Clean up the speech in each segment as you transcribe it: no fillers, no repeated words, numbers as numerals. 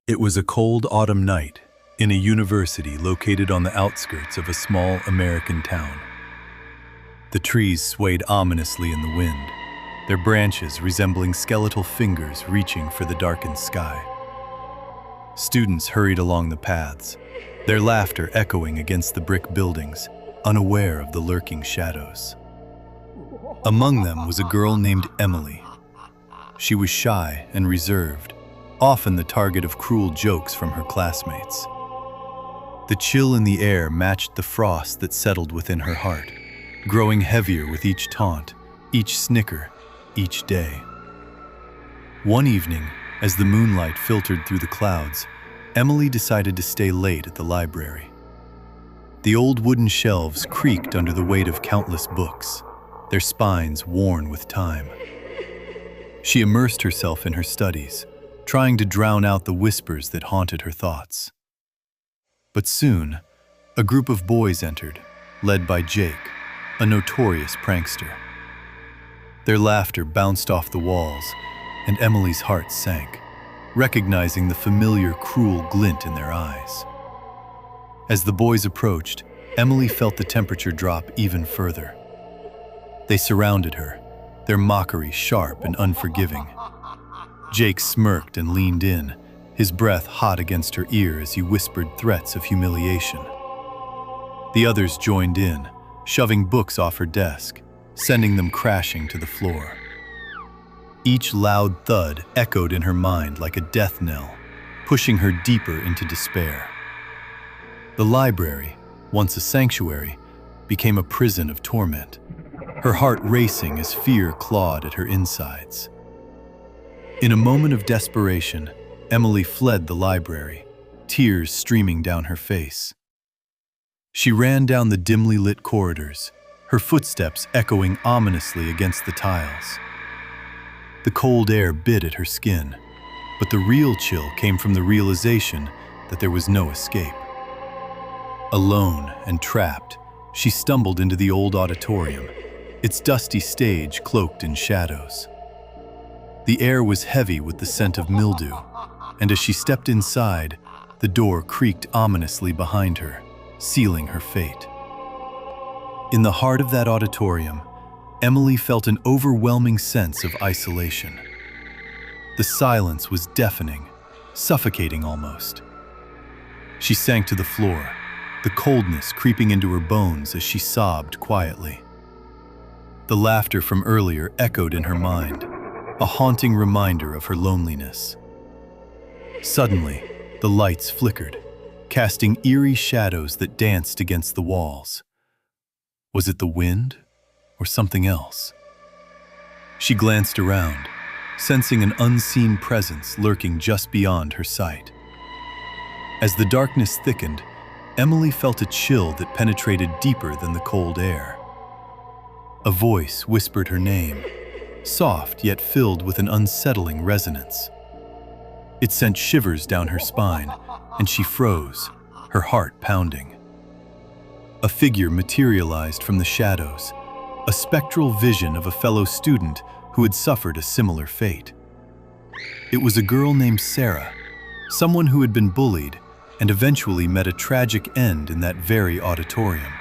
It was a cold autumn night in a university located on the outskirts of a small American town. The trees swayed ominously in the wind, their branches resembling skeletal fingers reaching for the darkened sky. Students hurried along the paths, their laughter echoing against the brick buildings, unaware of the lurking shadows. Among them was a girl named Emily. She was shy and reserved, often the target of cruel jokes from her classmates. The chill in the air matched the frost that settled within her heart, growing heavier with each taunt, each snicker, each day. One evening, as the moonlight filtered through the clouds, Emily decided to stay late at the library. The old wooden shelves creaked under the weight of countless books, their spines worn with time. She immersed herself in her studies, trying to drown out the whispers that haunted her thoughts. But soon, a group of boys entered, led by Jake, a notorious prankster. Their laughter bounced off the walls, and Emily's heart sank, recognizing the familiar, cruel glint in their eyes. As the boys approached, Emily felt the temperature drop even further. They surrounded her, their mockery sharp and unforgiving. Jake smirked and leaned in, his breath hot against her ear as he whispered threats of humiliation. The others joined in, shoving books off her desk, sending them crashing to the floor. Each loud thud echoed in her mind like a death knell, pushing her deeper into despair. The library, once a sanctuary, became a prison of torment, her heart racing as fear clawed at her insides. In a moment of desperation, Emily fled the library, tears streaming down her face. She ran down the dimly lit corridors, her footsteps echoing ominously against the tiles. The cold air bit at her skin, but the real chill came from the realization that there was no escape. Alone and trapped, she stumbled into the old auditorium, its dusty stage cloaked in shadows. The air was heavy with the scent of mildew, and as she stepped inside, the door creaked ominously behind her, sealing her fate. In the heart of that auditorium, Emily felt an overwhelming sense of isolation. The silence was deafening, suffocating almost. She sank to the floor, the coldness creeping into her bones as she sobbed quietly. The laughter from earlier echoed in her mind, a haunting reminder of her loneliness. Suddenly, the lights flickered, casting eerie shadows that danced against the walls. Was it the wind or something else? She glanced around, sensing an unseen presence lurking just beyond her sight. As the darkness thickened, Emily felt a chill that penetrated deeper than the cold air. A voice whispered her name, soft yet filled with an unsettling resonance. It sent shivers down her spine, and she froze, her heart pounding. A figure materialized from the shadows, a spectral vision of a fellow student who had suffered a similar fate. It was a girl named Sarah, someone who had been bullied and eventually met a tragic end in that very auditorium.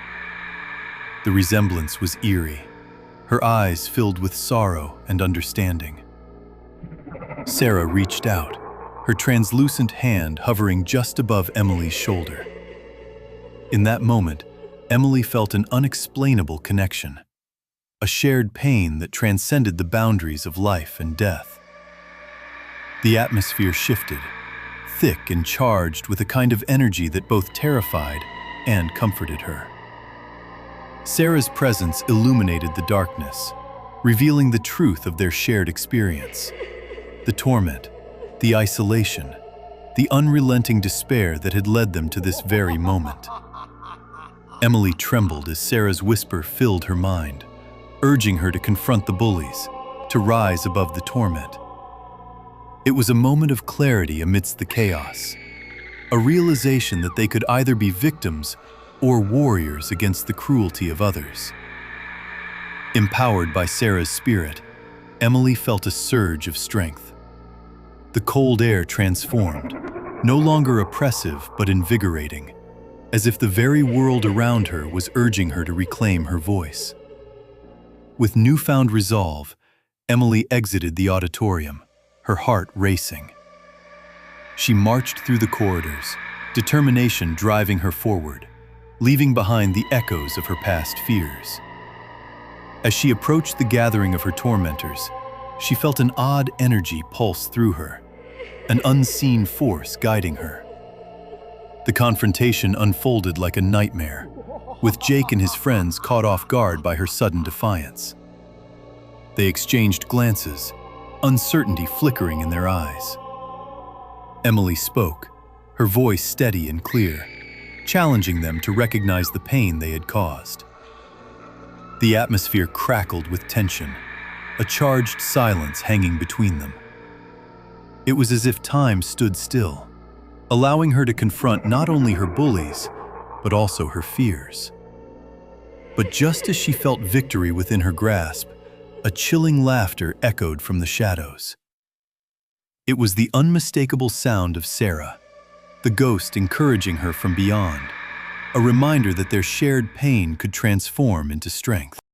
The resemblance was eerie, her eyes filled with sorrow and understanding. Sarah reached out, her translucent hand hovering just above Emily's shoulder. In that moment, Emily felt an unexplainable connection, a shared pain that transcended the boundaries of life and death. The atmosphere shifted, thick and charged with a kind of energy that both terrified and comforted her. Sarah's presence illuminated the darkness, revealing the truth of their shared experience. The torment, the isolation, the unrelenting despair that had led them to this very moment. Emily trembled as Sarah's whisper filled her mind, urging her to confront the bullies, to rise above the torment. It was a moment of clarity amidst the chaos, a realization that they could either be victims or warriors against the cruelty of others. Empowered by Sarah's spirit, Emily felt a surge of strength. The cold air transformed, no longer oppressive but invigorating, as if the very world around her was urging her to reclaim her voice. With newfound resolve, Emily exited the auditorium, her heart racing. She marched through the corridors, determination driving her forward, leaving behind the echoes of her past fears. As she approached the gathering of her tormentors, she felt an odd energy pulse through her, an unseen force guiding her. The confrontation unfolded like a nightmare, with Jake and his friends caught off guard by her sudden defiance. They exchanged glances, uncertainty flickering in their eyes. Emily spoke, her voice steady and clear, challenging them to recognize the pain they had caused. The atmosphere crackled with tension, a charged silence hanging between them. It was as if time stood still, allowing her to confront not only her bullies, but also her fears. But just as she felt victory within her grasp, a chilling laughter echoed from the shadows. It was the unmistakable sound of Sarah, the ghost encouraging her from beyond, a reminder that their shared pain could transform into strength.